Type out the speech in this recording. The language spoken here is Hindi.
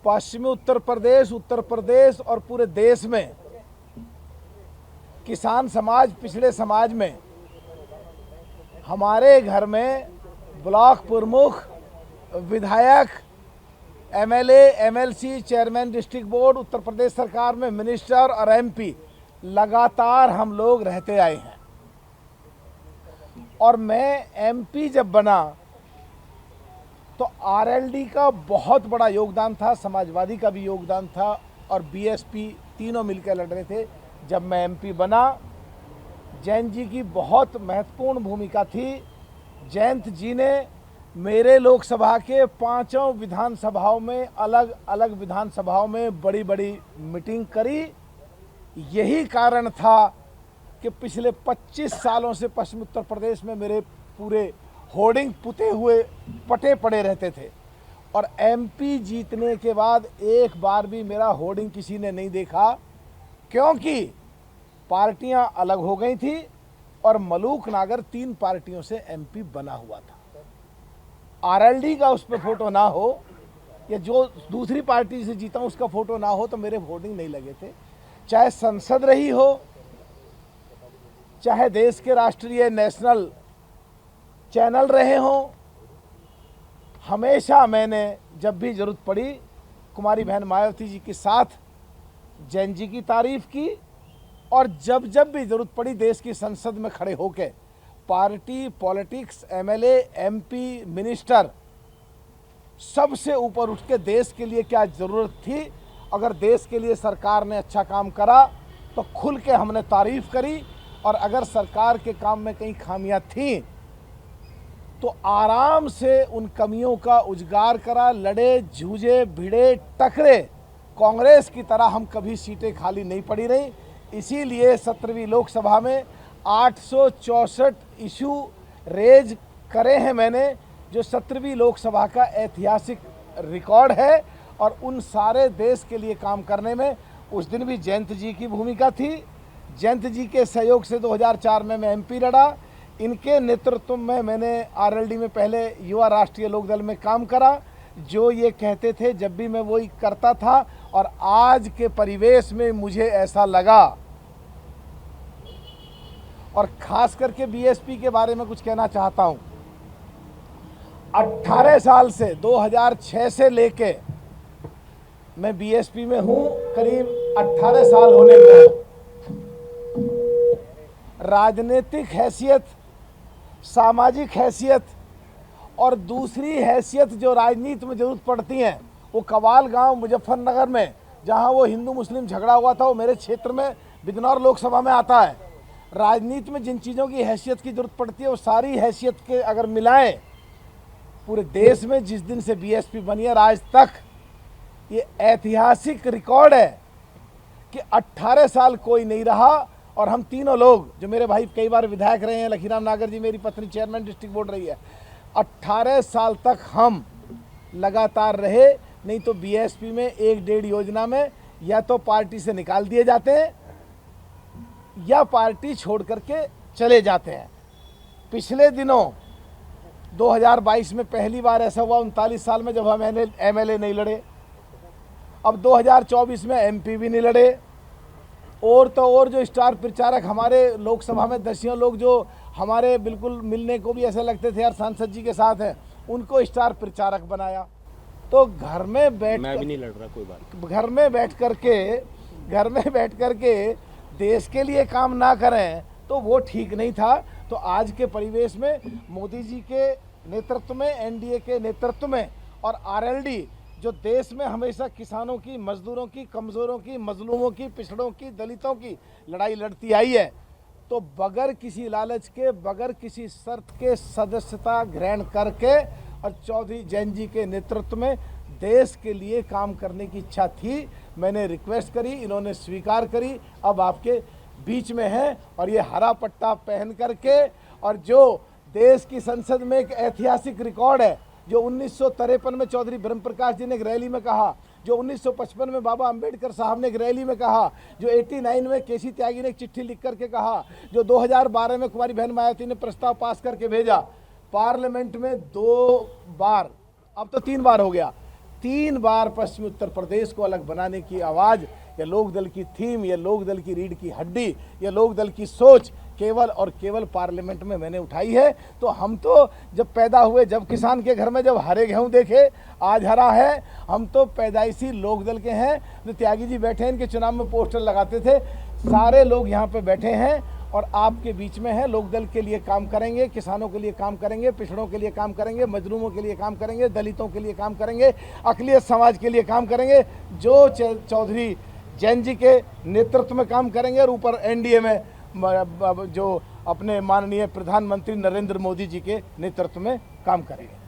पश्चिमी उत्तर प्रदेश और पूरे देश में किसान समाज, पिछड़े समाज में हमारे घर में ब्लॉक प्रमुख, विधायक, MLA, MLC, chairman district board, Uttar Pradesh सरकार में मिनिस्टर और एमपी लगातार हम लोग रहते आए हैं। और मैं एमपी जब बना तो आरएलडी का बहुत बड़ा योगदान था, समाजवादी का भी योगदान था और बीएसपी, तीनों मिलकर लड़ रहे थे। जब मैं एमपी बना, जयंत जी की बहुत महत्वपूर्ण भूमिका थी। जयंत जी ने मेरे लोकसभा के 5 विधानसभाओं में, अलग अलग विधानसभाओं में बड़ी बड़ी मीटिंग करी। यही कारण था कि पिछले 25 सालों से पश्चिम उत्तर प्रदेश में मेरे पूरे होर्डिंग पुते हुए पटे पड़े रहते थे और एमपी जीतने के बाद एक बार भी मेरा होर्डिंग किसी ने नहीं देखा, क्योंकि पार्टियां अलग हो गई थी और मलूक नागर 3 पार्टियों से एमपी बना हुआ था। आरएलडी का उस पर फोटो ना हो या जो दूसरी पार्टी से जीता उसका फोटो ना हो तो मेरे होर्डिंग नहीं लगे थे। चाहे संसद रही हो, चाहे देश के राष्ट्रीय नेशनल चैनल रहे हों, हमेशा मैंने जब भी जरूरत पड़ी कुमारी बहन मायावती जी के साथ जैन जी की तारीफ की और जब जब भी जरूरत पड़ी देश की संसद में खड़े होकर party, politics, MLA, MP, minister सबसे ऊपर उठ के देश के लिए क्या ज़रूरत थी, अगर देश के लिए सरकार ने अच्छा काम करा तो खुल के हमने तारीफ करी और अगर सरकार के काम में कहीं खामियां थीं तो आराम से उन कमियों का उजागर करा। लड़े, जूझे, भिड़े, टकरे। कांग्रेस की तरह हम कभी सीटें खाली नहीं पड़ी रही। इसीलिए 17वीं लोकसभा में 864 इशू रेज करे हैं मैंने, जो 17वीं लोकसभा का ऐतिहासिक रिकॉर्ड है। और उन सारे देश के लिए काम करने में उस दिन भी जयंत जी की भूमिका थी। जयंत जी के सहयोग से 2004 में मैं एमपी लड़ा। इनके नेतृत्व में मैंने आरएलडी में पहले युवा राष्ट्रीय लोकदल में काम करा। जो ये कहते थे जब भी मैं वही करता था और आज के परिवेश में मुझे ऐसा लगा। और खास करके बीएसपी के बारे में कुछ कहना चाहता हूं। 18 साल से 2006 से लेके मैं बीएसपी में हूं, करीब 18 साल होने को। राजनीतिक हैसियत, सामाजिक हैसियत और दूसरी हैसियत जो राजनीति में जरूरत पड़ती हैं, वो कवाल गांव मुजफ्फरनगर में जहां वो हिंदू मुस्लिम झगड़ा हुआ था, वो मेरे क्षेत्र में बिजनौर लोकसभा में आता है। राजनीति में जिन चीज़ों की हैसियत की जरूरत पड़ती है वो सारी हैसियत के अगर मिलाएं, पूरे देश में जिस दिन से बीएसपी बनी है आज तक ये ऐतिहासिक रिकॉर्ड है कि 18 साल कोई नहीं रहा। और हम तीनों लोग, जो मेरे भाई कई बार विधायक रहे हैं, लखीराम नागर जी मेरी पत्नी चेयरमैन डिस्ट्रिक्ट बोर्ड रही है, 18 साल तक हम लगातार रहे। नहीं तो बीएसपी में 1-1.5 योजना में या तो पार्टी से निकाल दिए जाते हैं या पार्टी छोड़ करके चले जाते हैं। पिछले दिनों 2022 में पहली बार ऐसा हुआ 39 साल में, जब हम एमएलए नहीं लड़े। अब 2024 में एमपी भी नहीं लड़े। और तो और जो स्टार प्रचारक हमारे लोकसभा में दसियों लोग जो हमारे बिल्कुल मिलने को भी ऐसे लगते थे यार सांसद जी के साथ हैं, उनको स्टार प्रचारक बनाया। तो घर में बैठ, मैं भी नहीं लड़ रहा कोई बात, घर में बैठ करके देश के लिए काम ना करें तो वो ठीक नहीं था। तो आज के परिवेश में मोदी जी के नेतृत्व में, एनडीए के नेतृत्व में और आरएलडी जो देश में हमेशा किसानों की, मजदूरों की, कमज़ोरों की, मजलूमों की, पिछड़ों की, दलितों की लड़ाई लड़ती आई है, तो बगैर किसी लालच के, बगैर किसी शर्त के सदस्यता ग्रहण करके और चौधरी जैन जी के नेतृत्व में देश के लिए काम करने की इच्छा थी। मैंने रिक्वेस्ट करी, इन्होंने स्वीकार करी। अब आपके बीच में है और ये हरा पट्टा पहन करके, और जो देश की संसद में एक ऐतिहासिक रिकॉर्ड है, जो 1953 में चौधरी ब्रह्म प्रकाश जी ने एक रैली में कहा, जो 1955 में बाबा अंबेडकर साहब ने एक रैली में कहा, जो 89 में केसी त्यागी ने एक चिट्ठी लिख करके कहा, जो 2012 में कुमारी बहन मायावती ने प्रस्ताव पास करके भेजा पार्लियामेंट में 2 बार, अब तो 3 बार हो गया, 3 बार पश्चिमी उत्तर प्रदेश को अलग बनाने की आवाज़, ये लोकदल की थीम, ये लोकदल की रीढ़ की हड्डी, ये लोकदल की सोच केवल और केवल पार्लियामेंट में मैंने उठाई है। तो हम तो जब पैदा हुए, जब किसान के घर में जब हरे गेहूँ देखे, आज हरा है, हम तो पैदाइशी लोकदल के हैं। जो त्यागी जी बैठे हैं, इनके चुनाव में पोस्टर लगाते थे, सारे लोग यहाँ पे बैठे हैं और आपके बीच में हैं। लोकदल के लिए काम करेंगे, किसानों के लिए काम करेंगे, पिछड़ों के लिए काम करेंगे, मजलूमों के लिए काम करेंगे, दलितों के लिए काम करेंगे, अक़लियत समाज के लिए काम करेंगे, जो चौधरी जैन जी के नेतृत्व में काम करेंगे और ऊपर एनडीए में जो अपने माननीय प्रधानमंत्री नरेंद्र मोदी जी के नेतृत्व में काम करेंगे।